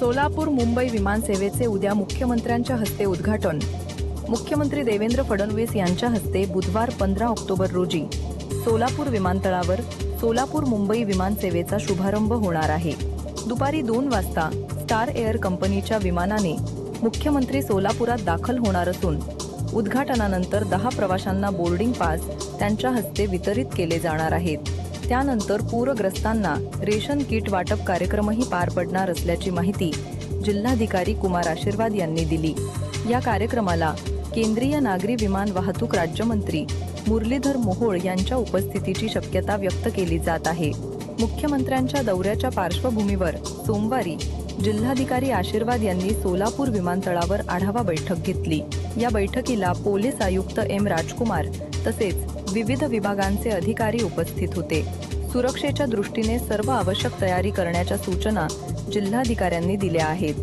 सोलापूर मुंबई विमानसेवेचे उद्या मुख्यमंत्र्यांच्या हस्ते उद्घाटन। मुख्यमंत्री देवेंद्र फडणवीस यांच्या हस्ते बुधवार 15 ऑक्टोबर रोजी सोलापूर विमानतळावर सोलापूर मुंबई विमानसेवेचा शुभारंभ होणार आहे। दुपारी 2 वाजता स्टार एअर कंपनीच्या विमानाने मुख्यमंत्री सोलापुरात दाखल होणार असून उद्घाटनानंतर 10 प्रवाशांना बोर्डिंग पास त्यांच्या हस्ते वितरित केले जाणार आहेत। त्यानंतर पूरग्रस्तांना रेशन किट वाटप कार्यक्रमही पार पडणार असल्याची माहिती जिल्हाधिकारी कुमार आशीर्वाद यांनी दिली। या कार्यक्रमाला केंद्रीय नागरी विमान वाहतूक राज्यमंत्री मुरलीधर मोहोळ यांच्या उपस्थितीची शक्यता व्यक्त केली जात आहे। मुख्यमंत्र्यांच्या दौऱ्याच्या पार्श्वभूमीवर सोमवारी जिल्हाधिकारी आशीर्वाद यांनी सोलापूर विमानतळावर आढावा बैठक घेतली। या बैठकीला पोलीस आयुक्त एम राजकुमार तसेच विविध विभागांचे अधिकारी उपस्थित होते। सुरक्षेच्या दृष्टीने सर्व आवश्यक तयारी करण्याच्या सूचना जिल्हाधिकाऱ्यांनी दिल्या आहेत।